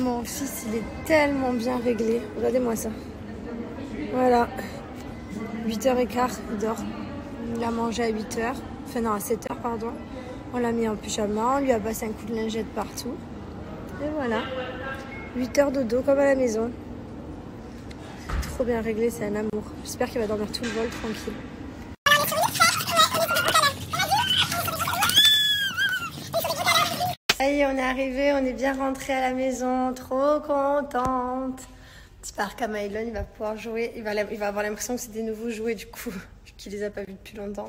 Mon fils, il est tellement bien réglé. Regardez-moi ça. Voilà. 8h15, il dort. Il a mangé à 8h. Enfin non, à 7h, pardon. On l'a mis en pyjama. On lui a passé un coup de lingette partout. Et voilà. 8h de dos comme à la maison. Trop bien réglé, c'est un amour. J'espère qu'il va dormir tout le vol tranquille. Allez, on est arrivé, on est bien rentré à la maison, trop contente. Petit parc à Mylon, il va pouvoir jouer, il va avoir l'impression que c'est des nouveaux jouets du coup, qu'il les a pas vus depuis longtemps.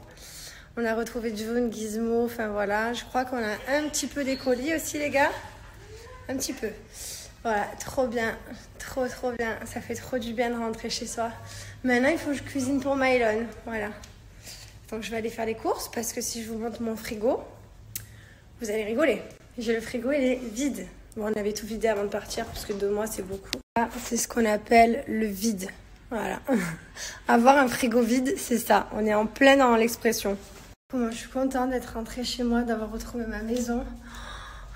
On a retrouvé June, Gizmo, enfin voilà. Je crois qu'on a un petit peu des colis aussi les gars. Un petit peu. Voilà, trop bien, trop bien. Ça fait trop du bien de rentrer chez soi. Maintenant, il faut que je cuisine pour Mylon, voilà. Donc je vais aller faire les courses parce que si je vous montre mon frigo, vous allez rigoler. J'ai le frigo, il est vide. Bon, on avait tout vidé avant de partir parce que 2 mois, c'est beaucoup. C'est ce qu'on appelle le vide. Voilà. Avoir un frigo vide, c'est ça. On est en plein dans l'expression. Moi, je suis contente d'être rentrée chez moi, d'avoir retrouvé ma maison.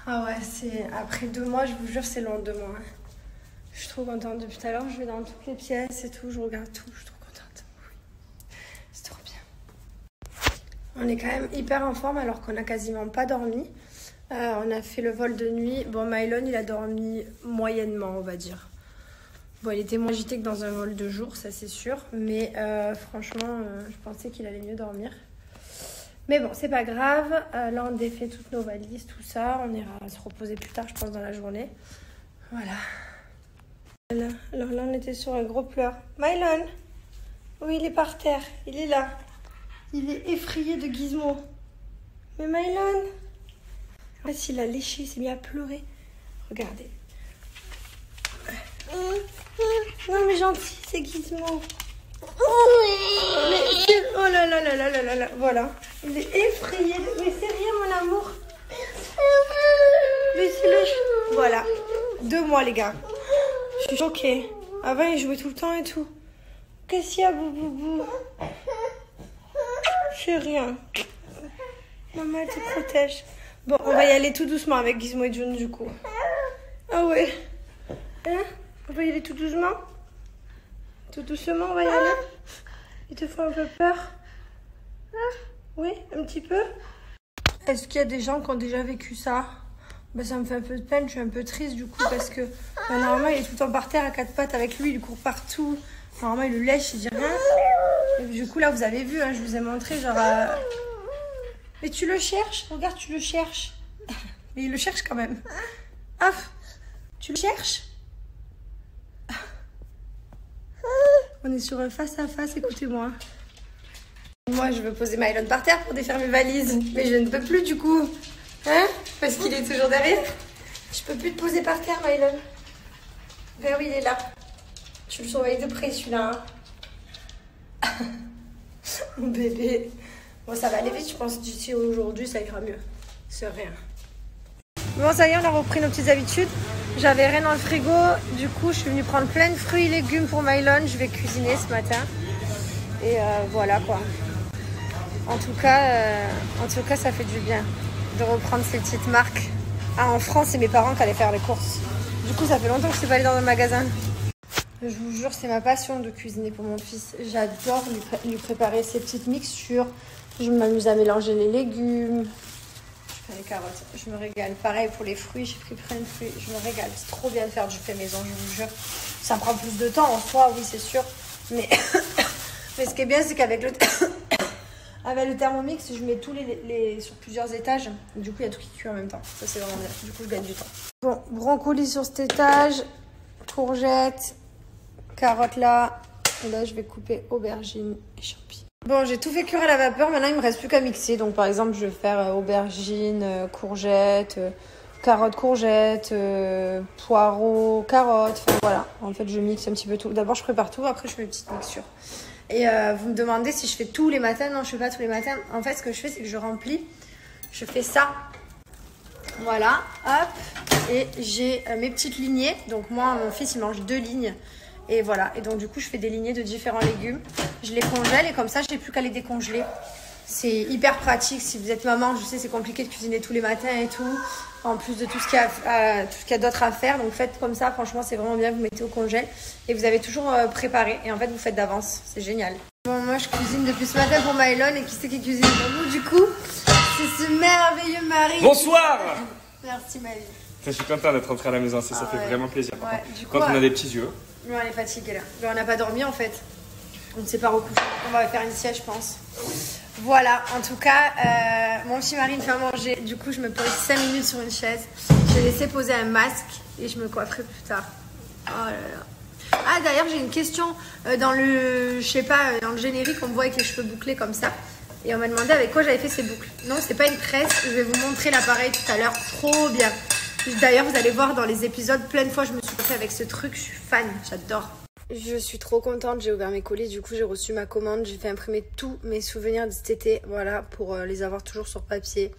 Ah ouais, c'est après 2 mois, je vous jure, c'est long 2 mois. Je suis trop contente. Depuis tout à l'heure, je vais dans toutes les pièces et tout. Je regarde tout. Je suis trop contente. Oui. C'est trop bien. On est quand même hyper en forme alors qu'on n'a quasiment pas dormi. On a fait le vol de nuit. Bon, Mylon, il a dormi moyennement, on va dire. Bon, il était moins agité que dans un vol de jour, ça c'est sûr. Mais franchement, je pensais qu'il allait mieux dormir. Mais bon, c'est pas grave. Là, on défait toutes nos valises, tout ça. On ira se reposer plus tard, je pense, dans la journée. Voilà. Alors là, on était sur un gros pleur. Mylon! Oui, il est par terre. Il est là. Il est effrayé de Gizmo. Mais Mylon! En fait, il a léché, il s'est mis à pleurer. Regardez. Non, mais gentil, c'est Gizmo. Oh là là là là là là là. Voilà. Il est effrayé. Mais c'est rien, mon amour. Laissez-le. Voilà. 2 mois, les gars. Je suis choquée. Avant, il jouait tout le temps et tout. Qu'est-ce qu'il y a, boubou? C'est rien. Maman, elle te protège. Bon, on va y aller tout doucement avec Gizmo et June, du coup. Ah ouais. Hein? On va y aller tout doucement? Tout doucement, on va y aller? Il te fait un peu peur? Oui, un petit peu? Est-ce qu'il y a des gens qui ont déjà vécu ça? Bah, ça me fait un peu de peine, je suis un peu triste du coup parce que normalement il est tout le temps par terre à 4 pattes avec lui, il court partout. Normalement il le lèche, il dit rien. Et du coup là vous avez vu, hein, je vous ai montré genre... Mais tu le cherches? Regarde, tu le cherches. Mais il le cherche quand même. Ah, tu le cherches? On est sur un face à face, écoutez-moi. Moi je veux poser Mylon par terre pour défaire mes valises. Mais je ne peux plus du coup. Hein? Parce qu'il est toujours derrière. Je peux plus te poser par terre, Mylon. Ben oui, il est là. Tu le surveilles de près, celui-là. Hein. Mon bébé. Bon, ça va aller vite, je pense. D'ici aujourd'hui, ça ira mieux. C'est rien. Bon, ça y est, on a repris nos petites habitudes. J'avais rien dans le frigo. Du coup, je suis venue prendre plein de fruits et légumes pour Mylon. Je vais cuisiner ce matin. Et voilà, quoi. En tout cas, ça fait du bien de reprendre ces petites marques. Ah, en France, c'est mes parents qui allaient faire les courses. Du coup, ça fait longtemps que je suis pas allée dans un magasin. Je vous jure, c'est ma passion de cuisiner pour mon fils. J'adore lui préparer ses petites mixtures. Je m'amuse à mélanger les légumes. Je fais les carottes. Je me régale. Pareil pour les fruits, j'ai pris plein de fruits. Je me régale. C'est trop bien de faire du fait maison, je vous jure. Ça prend plus de temps en soi, oui, c'est sûr. Mais, mais ce qui est bien, c'est qu'avec le... Avec le Thermomix, je mets tous les sur plusieurs étages. Du coup, il y a tout qui cuit en même temps. Ça, c'est vraiment bien. Du coup, je gagne du temps. Bon, brocoli sur cet étage. Courgettes. Carottes là. Et là, je vais couper aubergines et champignons. Bon, j'ai tout fait cuire à la vapeur. Maintenant, il me reste plus qu'à mixer. Donc, par exemple, je vais faire aubergines, courgettes, carottes, courgettes, poireaux, carottes. Enfin, voilà. En fait, je mixe un petit peu tout. D'abord, je prépare tout. Après, je fais une petite mixture. Et vous me demandez si je fais tous les matins. Non, je fais pas tous les matins. En fait, ce que je fais, c'est que je remplis. Je fais ça. Voilà, hop. Et j'ai mes petites lignées. Donc moi, mon fils, il mange 2 lignes. Et voilà. Et donc du coup, je fais des lignées de différents légumes. Je les congèle et comme ça, je n'ai plus qu'à les décongeler. C'est hyper pratique. Si vous êtes maman, je sais, c'est compliqué de cuisiner tous les matins et tout. en plus de tout ce qu'il y a d'autre à faire. Donc faites comme ça, franchement c'est vraiment bien, vous mettez au congèle et vous avez toujours préparé et en fait vous faites d'avance, c'est génial. Bon, moi je cuisine depuis ce matin pour Mylon et qui c'est qui cuisine pour nous du coup? C'est ce merveilleux mari. Bonsoir. Merci ma vie. Je suis content d'être rentré à la maison, ça fait vraiment plaisir. Ouais, du coup, quand on a des petits yeux. Ouais, on est fatigué là. Mais on n'a pas dormi en fait. On ne s'est pas recouché. On va faire une sieste je pense. Voilà, en tout cas, mon petit mari me fait à manger. Du coup, je me pose 5 minutes sur une chaise. J'ai laissé poser un masque et je me coifferai plus tard. Oh là là. Ah, d'ailleurs, j'ai une question. Dans le, je sais pas, dans le générique, on me voit avec les cheveux bouclés comme ça. Et on m'a demandé avec quoi j'avais fait ces boucles. Non, c'est pas une tresse. Je vais vous montrer l'appareil tout à l'heure. Trop bien. D'ailleurs, vous allez voir dans les épisodes, plein de fois, je me suis coiffée avec ce truc. Je suis fan, j'adore. Je suis trop contente, j'ai ouvert mes colis, du coup j'ai reçu ma commande, j'ai fait imprimer tous mes souvenirs de cet été, voilà, pour les avoir toujours sur papier,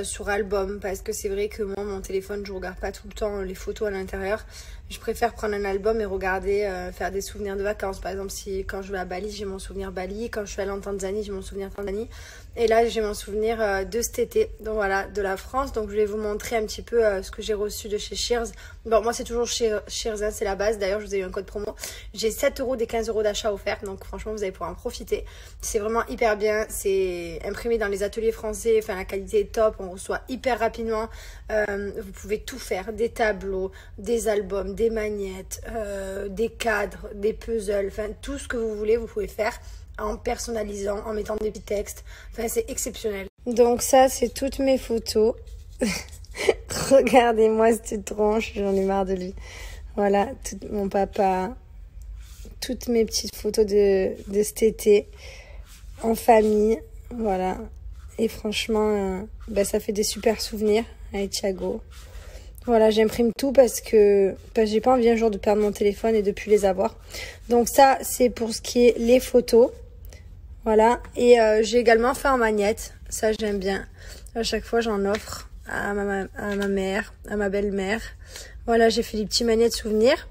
sur album, parce que c'est vrai que moi, mon téléphone, je regarde pas tout le temps les photos à l'intérieur. Je préfère prendre un album et regarder, faire des souvenirs de vacances. Par exemple, si quand je vais à Bali, j'ai mon souvenir Bali, quand je suis allée en Tanzanie, j'ai mon souvenir Tanzanie. Et là, j'ai mon souvenir de cet été, donc voilà, de la France. Donc je vais vous montrer un petit peu ce que j'ai reçu de chez Shears. Bon, moi c'est toujours Shears, hein, c'est la base. D'ailleurs, je vous ai eu un code promo. J'ai 7 € des 15 € d'achat offerts, donc franchement, vous allez pouvoir en profiter. C'est vraiment hyper bien. C'est imprimé dans les ateliers français. Enfin, la qualité est top. On reçoit hyper rapidement. Vous pouvez tout faire, des tableaux, des albums, des magnettes, des cadres, des puzzles. Enfin, tout ce que vous voulez, vous pouvez faire en personnalisant, en mettant des petits textes. Enfin, c'est exceptionnel. Donc ça, c'est toutes mes photos. Regardez-moi cette tronche, j'en ai marre de lui. Voilà, tout mon papa, toutes mes petites photos de cet été, en famille, voilà. Et franchement, ça fait des super souvenirs avec Thiago. Voilà, j'imprime tout parce que j'ai pas envie un jour de perdre mon téléphone et de plus les avoir. Donc ça, c'est pour ce qui est les photos. Voilà, et j'ai également fait en magnette, ça j'aime bien. À chaque fois, j'en offre à ma mère, à ma belle-mère. Voilà, j'ai fait des petits magnettes souvenirs.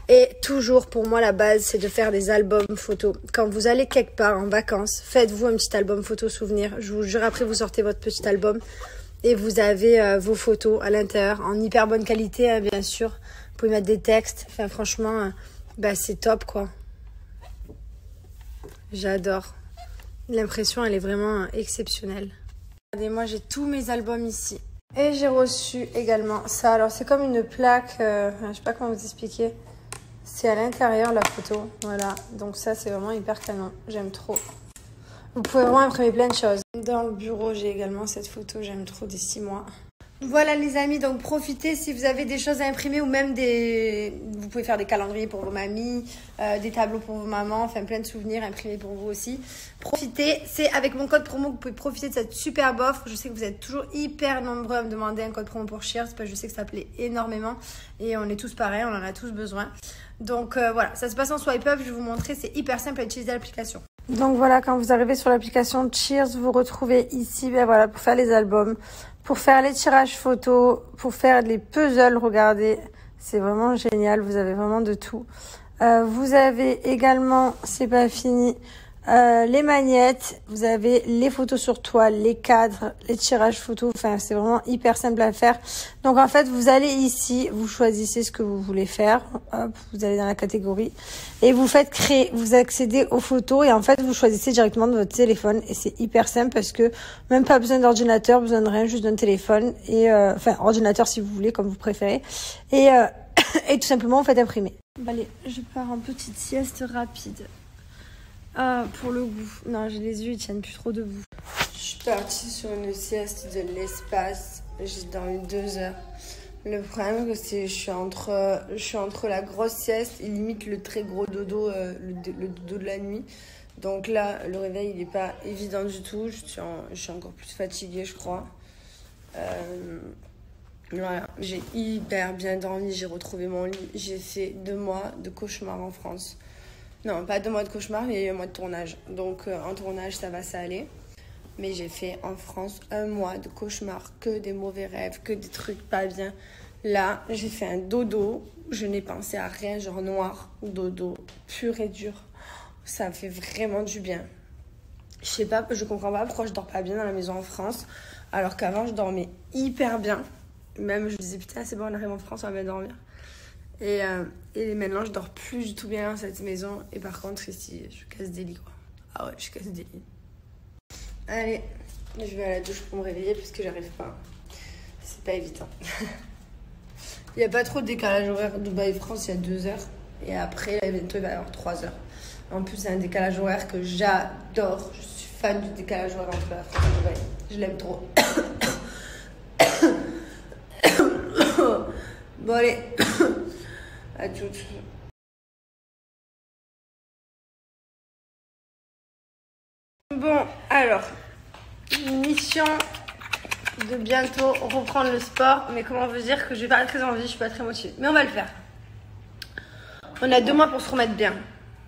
Et toujours, pour moi, la base, c'est de faire des albums photos. Quand vous allez quelque part en vacances, faites-vous un petit album photo souvenir. Je vous jure, après, vous sortez votre petit album et vous avez vos photos à l'intérieur, en hyper bonne qualité, hein, bien sûr. Vous pouvez mettre des textes. Enfin, franchement, c'est top, quoi. J'adore. L'impression, elle est vraiment exceptionnelle. Regardez, moi, j'ai tous mes albums ici. Et j'ai reçu également ça. Alors, c'est comme une plaque, je sais pas comment vous expliquer. C'est à l'intérieur, la photo. Voilà. Donc ça, c'est vraiment hyper canon. J'aime trop. Vous pouvez vraiment imprimer plein de choses. Dans le bureau, j'ai également cette photo. J'aime trop des 6 mois. Voilà les amis, donc profitez si vous avez des choses à imprimer ou même vous pouvez faire des calendriers pour vos mamies, des tableaux pour vos mamans, enfin plein de souvenirs imprimés pour vous aussi. Profitez, c'est avec mon code promo que vous pouvez profiter de cette superbe offre. Je sais que vous êtes toujours hyper nombreux à me demander un code promo pour Shears parce que je sais que ça plaît énormément et on est tous pareils, on en a tous besoin. Donc voilà, ça se passe en swipe up, je vais vous montrer, c'est hyper simple à utiliser l'application. Donc voilà, quand vous arrivez sur l'application Shears, vous retrouvez ici, voilà, pour faire les albums, pour faire les tirages photos, pour faire les puzzles, regardez, c'est vraiment génial, vous avez vraiment de tout. Vous avez également, c'est pas fini, les magnettes, vous avez les photos sur toile, les cadres, les tirages photos, enfin c'est vraiment hyper simple à faire. Donc en fait vous allez ici, vous choisissez ce que vous voulez faire, hop, vous allez dans la catégorie et vous faites créer, vous accédez aux photos et en fait vous choisissez directement de votre téléphone et c'est hyper simple parce que même pas besoin d'ordinateur, besoin de rien, juste d'un téléphone et enfin ordinateur si vous voulez comme vous préférez et tout simplement vous faites imprimer. Allez, je pars en petite sieste rapide. Ah, pour le goût. Non, j'ai les yeux, ils tiennent plus trop debout. Je suis partie sur une sieste de l'espace. J'ai dormi 2 heures. Le problème, c'est que je suis entre la grosse sieste et limite le très gros dodo, le dodo de la nuit. Donc là, le réveil, il n'est pas évident du tout. Je suis encore plus fatiguée, je crois. Voilà, j'ai hyper bien dormi. J'ai retrouvé mon lit. J'ai fait 2 mois de cauchemar en France. Non, pas 2 mois de cauchemar, mais il y a eu un mois de tournage. Donc, en tournage, ça va, ça allait. Mais j'ai fait en France 1 mois de cauchemar, que des mauvais rêves, que des trucs pas bien. Là, j'ai fait un dodo. Je n'ai pensé à rien, genre noir, dodo, pur et dur. Ça me fait vraiment du bien. Je sais pas, je comprends pas pourquoi je dors pas bien dans la maison en France, alors qu'avant, je dormais hyper bien. Même je me disais putain c'est bon on arrive en France, on va bien dormir. Et maintenant je dors plus du tout bien dans cette maison. Et par contre ici je casse des lits quoi. Ah ouais je casse des lits. Allez, je vais à la douche pour me réveiller parce que j'arrive pas. C'est pas évident. Il n'y a pas trop de décalage horaire. Dubaï-France, il y a 2 heures. Et après, là, bientôt, il va y avoir 3 heures. En plus, c'est un décalage horaire que j'adore. Je suis fan du décalage horaire entre la France et Dubaï. Je l'aime trop. Bon, allez. À toutes. Bon, alors. Mission de bientôt reprendre le sport. Mais comment vous dire que j'ai pas très envie, je suis pas très motivée. Mais on va le faire. On a 2 mois pour se remettre bien.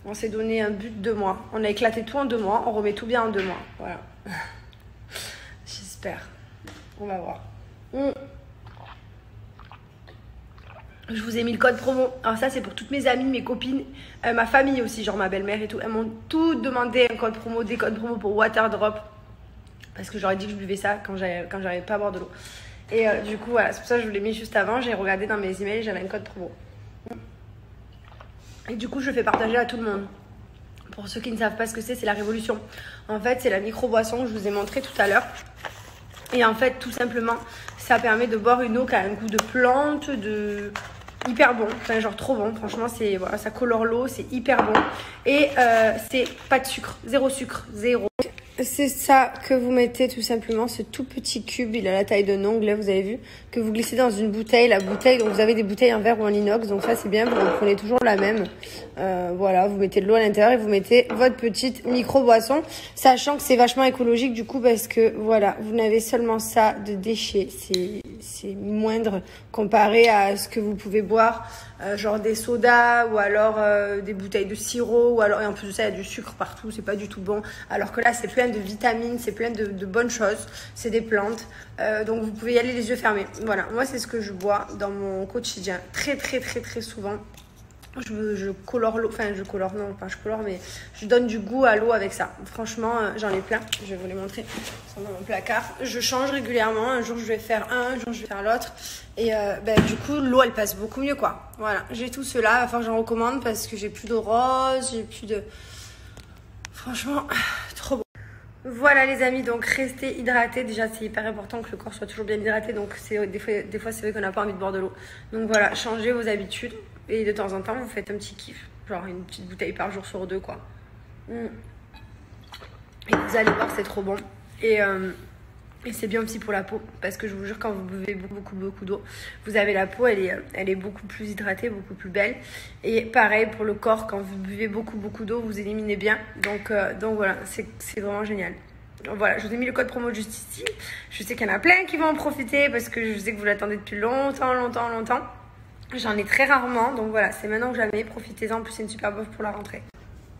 On s'est donné un but de 2 mois. On a éclaté tout en 2 mois. On remet tout bien en 2 mois. Voilà. J'espère. On va voir. Je vous ai mis le code promo. Alors ça, c'est pour toutes mes amies, mes copines, ma famille aussi, genre ma belle-mère et tout. Elles m'ont toutes demandé un code promo, des codes promo pour Waterdrop. Parce que j'aurais dit que je buvais ça quand j'arrivais pas à boire de l'eau. Et du coup, voilà, c'est pour ça que je vous l'ai mis juste avant. J'ai regardé dans mes emails, j'avais un code promo. Et du coup, je le fais partager à tout le monde. Pour ceux qui ne savent pas ce que c'est la révolution. En fait, c'est la micro-boisson que je vous ai montré tout à l'heure. Et en fait, tout simplement, ça permet de boire une eau qui a un goût de plante, de hyper bon. Enfin, genre trop bon. Franchement, c'est voilà, ça colore l'eau, c'est hyper bon. Et c'est pas de sucre, zéro sucre, zéro. C'est ça que vous mettez tout simplement, ce tout petit cube, il a la taille d'un ongle, là, vous avez vu, que vous glissez dans une bouteille. La bouteille, donc vous avez des bouteilles en verre ou en inox, donc ça c'est bien, vous en prenez toujours la même. Voilà, vous mettez de l'eau à l'intérieur et vous mettez votre petite micro-boisson, sachant que c'est vachement écologique du coup parce que voilà, vous n'avez seulement ça de déchets, c'est moindre comparé à ce que vous pouvez boire, genre des sodas ou alors des bouteilles de sirop, ou alors, et en plus de ça il y a du sucre partout, c'est pas du tout bon, alors que là c'est plein de vitamines, c'est plein de bonnes choses, c'est des plantes, donc vous pouvez y aller les yeux fermés. Voilà, moi c'est ce que je bois dans mon quotidien très souvent. Je colore l'eau, enfin je colore, non pas je colore, mais je donne du goût à l'eau avec ça. Franchement, j'en ai plein, je vais vous les montrer, ils sont dans mon placard. Je change régulièrement, un jour je vais faire un jour je vais faire l'autre. Et du coup, l'eau elle passe beaucoup mieux quoi. Voilà, j'ai tout cela, enfin j'en recommande parce que j'ai plus de rose, j'ai plus de... Franchement, trop bon. Voilà les amis, donc restez hydratés. Déjà c'est hyper important que le corps soit toujours bien hydraté, donc des fois c'est vrai qu'on n'a pas envie de boire de l'eau. Donc voilà, changez vos habitudes et de temps en temps vous faites un petit kiff, genre une petite bouteille par jour sur 2 quoi. Et vous allez voir, c'est trop bon. Et c'est bien aussi pour la peau, parce que je vous jure, quand vous buvez beaucoup d'eau, vous avez la peau, elle est beaucoup plus hydratée, beaucoup plus belle. Et pareil pour le corps, quand vous buvez beaucoup d'eau, vous éliminez bien. Donc voilà, c'est vraiment génial. Voilà, je vous ai mis le code promo juste ici. Je sais qu'il y en a plein qui vont en profiter, parce que je sais que vous l'attendez depuis longtemps. J'en ai très rarement, donc voilà, c'est maintenant que jamais, profitez-en. En plus, c'est une super bouffe pour la rentrée.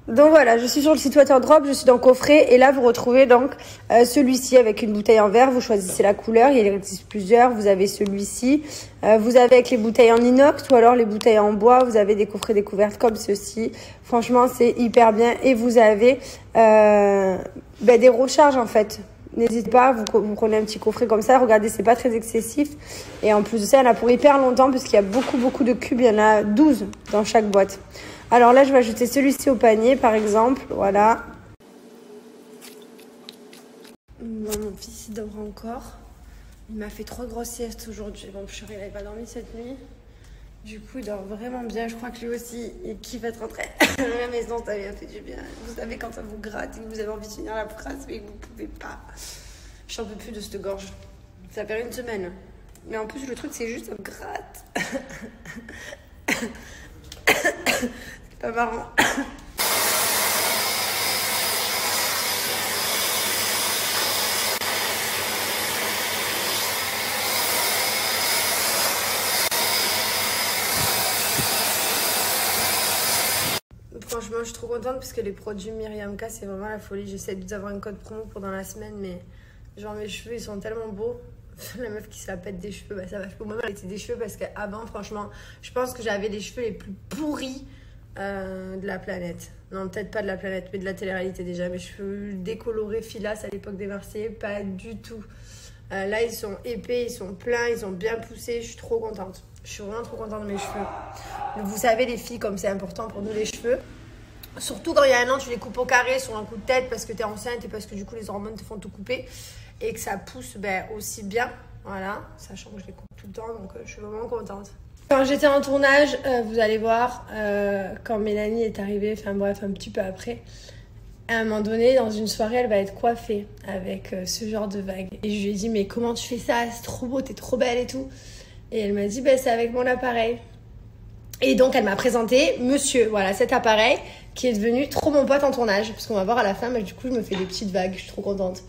Donc voilà, je suis sur le site Waterdrop, je suis dans le coffret et là vous retrouvez donc celui-ci avec une bouteille en verre, vous choisissez la couleur, il existe plusieurs, vous avez celui-ci, vous avez avec les bouteilles en inox ou alors les bouteilles en bois, vous avez des coffrets découvertes comme ceci, franchement c'est hyper bien et vous avez des recharges en fait. N'hésitez pas, vous prenez un petit coffret comme ça, regardez c'est pas très excessif et en plus de ça il y en a pour hyper longtemps parce qu'il y a beaucoup de cubes, il y en a 12 dans chaque boîte. Alors là, je vais ajouter celui-ci au panier, par exemple. Voilà. Bon, mon fils, il dort encore. Il m'a fait 3 grosses siestes aujourd'hui. Bon, je il n'avait pas dormi cette nuit. Du coup, il dort vraiment bien. Je crois que lui aussi, il kiffe être rentré à la maison. Ça lui a fait du bien. Vous savez, quand ça vous gratte et que vous avez envie de finir la phrase, mais que vous ne pouvez pas. Je n'en peux plus de cette gorge. Ça fait 1 semaine. Mais en plus, le truc, c'est juste, ça me gratte. C'est pas marrant. Franchement, je suis trop contente parce que les produits Myriam K, c'est vraiment la folie. J'essaie d'avoir un code promo pendant la semaine, mais genre mes cheveux, ils sont tellement beaux. La meuf qui se la pète des cheveux, bah ça va. Moi, elle était des cheveux parce qu'avant, franchement, je pense que j'avais les cheveux les plus pourris de la planète. Non, peut-être pas de la planète, mais de la télé-réalité déjà. Mes cheveux décolorés, filasse à l'époque des Marseillais, pas du tout. Là, ils sont épais, ils sont pleins, ils ont bien poussé. Je suis trop contente. Je suis vraiment trop contente de mes cheveux. Vous savez, les filles, comme c'est important pour nous les cheveux. Surtout quand il y a un an, tu les coupes au carré sur un coup de tête parce que tu es enceinte et parce que du coup, les hormones te font tout couper. Et que ça pousse aussi bien. Voilà, sachant que je les coupe tout le temps, donc je suis vraiment contente. Quand j'étais en tournage, vous allez voir, quand Mélanie est arrivée, enfin bref, un petit peu après, à un moment donné, dans une soirée, elle va être coiffée avec ce genre de vague. Et je lui ai dit, mais comment tu fais ça? C'est trop beau, t'es trop belle et tout. Et elle m'a dit, c'est avec mon appareil. Et donc, elle m'a présenté monsieur, voilà, cet appareil qui est devenu trop mon pote en tournage. Parce qu'on va voir à la fin, mais du coup, je me fais des petites vagues, je suis trop contente.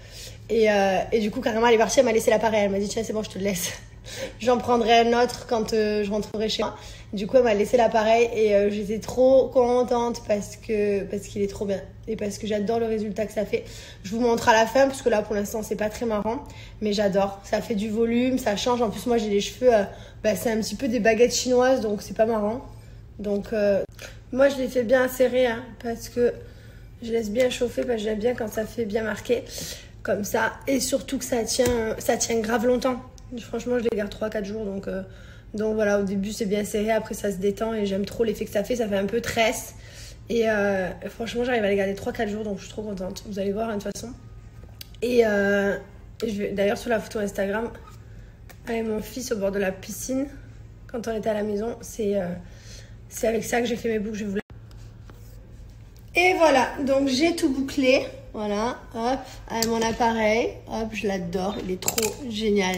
Et du coup, carrément, elle est partie, elle m'a laissé l'appareil. Elle m'a dit, tiens, c'est bon, je te le laisse. J'en prendrai un autre quand je rentrerai chez moi. Du coup, elle m'a laissé l'appareil et j'étais trop contente parce qu'il est trop bien. Et parce que j'adore le résultat que ça fait. Je vous montre à la fin parce que là, pour l'instant, c'est pas très marrant. Mais j'adore. Ça fait du volume, ça change. En plus, moi, j'ai les cheveux, c'est un petit peu des baguettes chinoises, donc c'est pas marrant. Donc, moi, je les fais bien serrer parce que je laisse bien chauffer parce que j'aime bien quand ça fait bien marqué. Comme ça. Et surtout que ça tient grave longtemps. Franchement, je les garde 3-4 jours. Donc voilà, au début, c'est bien serré. Après, ça se détend. Et j'aime trop l'effet que ça fait. Ça fait un peu tresse. Et franchement, j'arrive à les garder 3-4 jours. Donc, je suis trop contente. Vous allez voir, de toute façon. Et je vais d'ailleurs, sur la photo Instagram, avec mon fils au bord de la piscine, quand on était à la maison, c'est avec ça que j'ai fait mes boucles. Je vous... Et voilà. Donc, j'ai tout bouclé. Voilà, hop, avec mon appareil, hop, je l'adore, il est trop génial.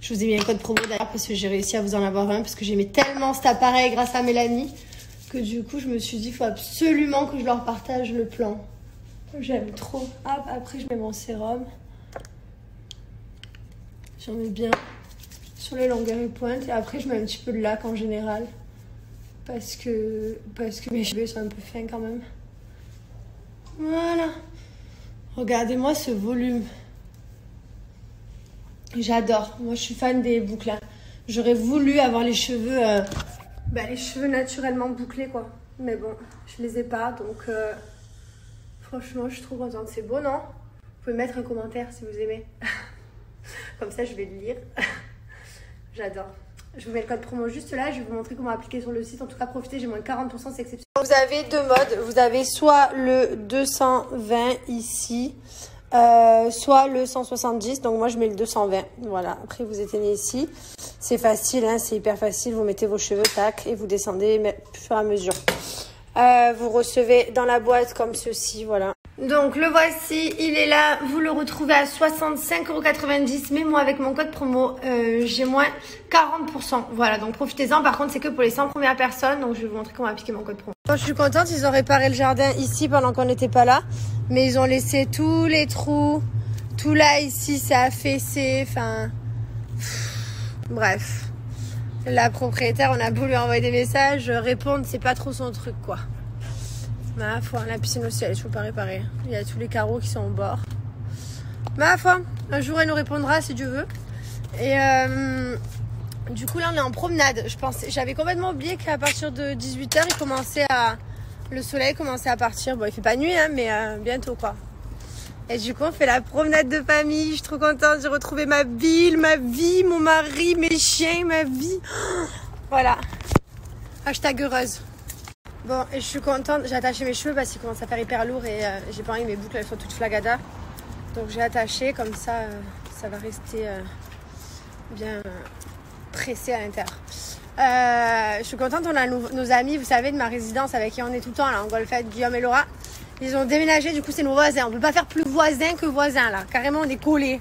Je vous ai mis un code promo d'ailleurs parce que j'ai réussi à vous en avoir un parce que j'aimais tellement cet appareil grâce à Mélanie que du coup je me suis dit il faut absolument que je leur partage le plan. J'aime trop. Hop, après je mets mon sérum. J'en mets bien sur les longueurs et pointes et après je mets un petit peu de lac en général parce que mes cheveux sont un peu fins quand même. Voilà. Regardez-moi ce volume. J'adore. Moi, je suis fan des boucles. J'aurais voulu avoir les cheveux naturellement bouclés, quoi. Mais bon, je les ai pas. Donc, franchement, je suis trop contente. C'est beau, non? Vous pouvez mettre un commentaire si vous aimez. Comme ça, je vais le lire. J'adore. Je vous mets le code promo juste là. Je vais vous montrer comment appliquer sur le site. En tout cas, profitez. J'ai moins de 40%. C'est exceptionnel. Vous avez deux modes. Vous avez soit le 220 ici, soit le 170. Donc moi, je mets le 220. Voilà. Après, vous éteignez ici. C'est facile, hein, c'est hyper facile. Vous mettez vos cheveux, tac, et vous descendez au fur et à mesure. Vous recevez dans la boîte comme ceci, voilà. Donc le voici, il est là, vous le retrouvez à 65,90 €, mais moi avec mon code promo, j'ai moins 40%. Voilà, donc profitez-en. Par contre, c'est que pour les 100 premières personnes, donc je vais vous montrer comment appliquer mon code promo. Bon, je suis contente, ils ont réparé le jardin ici pendant qu'on n'était pas là, mais ils ont laissé tous les trous, tout là ici, c'est affaissé, enfin... Bref. La propriétaire, on a beau lui envoyer des messages, répondre, c'est pas trop son truc, quoi. Ma foi, la piscine aussi, elle est toujours pas réparée. Il y a tous les carreaux qui sont au bord. Ma foi, un jour elle nous répondra si Dieu veut. Et du coup là on est en promenade. J'avais complètement oublié qu'à partir de 18 h, le soleil commençait à partir. Bon, il fait pas nuit, hein, mais bientôt quoi. Et du coup on fait la promenade de famille. Je suis trop contente, j'ai retrouvé ma ville, ma vie, mon mari, mes chiens, ma vie. Voilà. Hashtag heureuse. Bon, et je suis contente, j'ai attaché mes cheveux parce qu'ils commencent à faire hyper lourd et j'ai pas envie que mes boucles elles soient toutes flagada. Donc j'ai attaché, comme ça, ça va rester bien pressé à l'intérieur. Je suis contente, on a nos amis, vous savez, de ma résidence avec qui on est tout le temps, là, en Golfette, Guillaume et Laura. Ils ont déménagé, du coup c'est nos voisins. On peut pas faire plus voisin que voisin, là. Carrément, on est collés.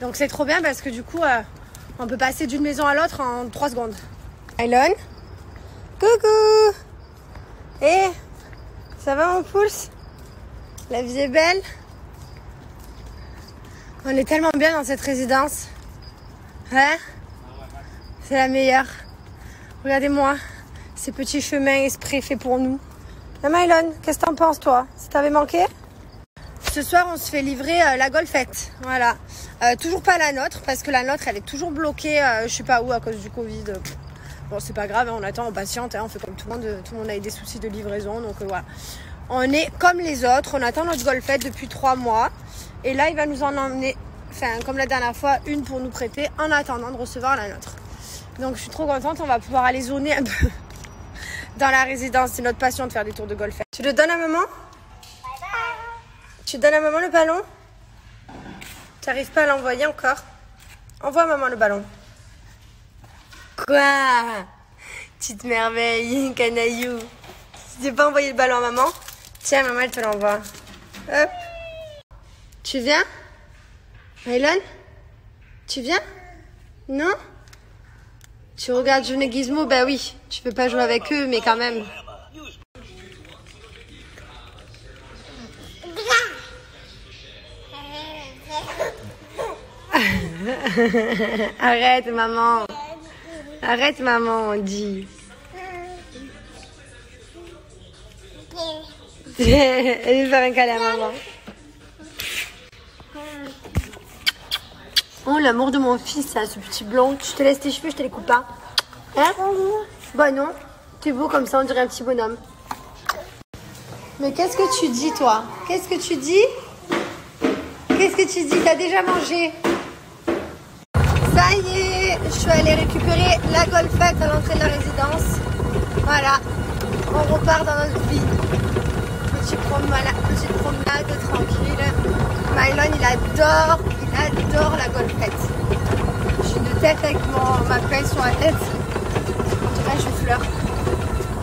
Donc c'est trop bien parce que du coup, on peut passer d'une maison à l'autre en 3 secondes. Aylon, coucou! Eh, ça va mon pouce? La vie est belle? On est tellement bien dans cette résidence. Hein? C'est la meilleure. Regardez-moi, ces petits chemins exprès faits pour nous. Mylon, qu'est-ce que t'en penses toi? Ça t'avait manqué? Ce soir, on se fait livrer la Golfette. Voilà. Toujours pas la nôtre, parce que la nôtre, elle est toujours bloquée, je sais pas où, à cause du Covid. Bon, c'est pas grave, hein, on attend, on patiente, hein, on fait comme tout le monde. Tout le monde a eu des soucis de livraison, donc voilà. On est comme les autres, on attend notre Golfette depuis 3 mois. Et là, il va nous en emmener enfin comme la dernière fois, une pour nous prêter en attendant de recevoir la nôtre. Donc je suis trop contente, on va pouvoir aller zoner un peu dans la résidence. C'est notre passion de faire des tours de golf. Tu le donnes à maman? Tu donnes à maman le ballon? Tu n'arrives pas à l'envoyer encore? Envoie à maman le ballon. Quoi? Petite merveille, canaillou. Tu n'as pas envoyé le ballon à maman? Tiens, maman, elle te l'envoie. Hop. Tu viens? Mylon? Tu viens? Non? Tu regardes June et Gizmo? Bah oui, tu veux pas jouer avec eux, mais quand même. Arrête, maman. Arrête, maman, on dit. Elle veut faire un câlin à maman. Oh, l'amour de mon fils, ça, ce petit blond. Je te laisse tes cheveux, je te les coupe pas. Hein? Bah non, t'es beau comme ça, on dirait un petit bonhomme. Mais qu'est-ce que tu dis, toi? Qu'est-ce que tu dis? Qu'est-ce que tu dis? T'as déjà mangé? Ça y est, je suis allée récupérer la golfette à l'entrée de la résidence. Voilà, on repart dans notre vie. Petite promenade tranquille. Mylon, il adore la golfette. J'ai une tête avec ma pince sur la tête. On dirait que je fleur.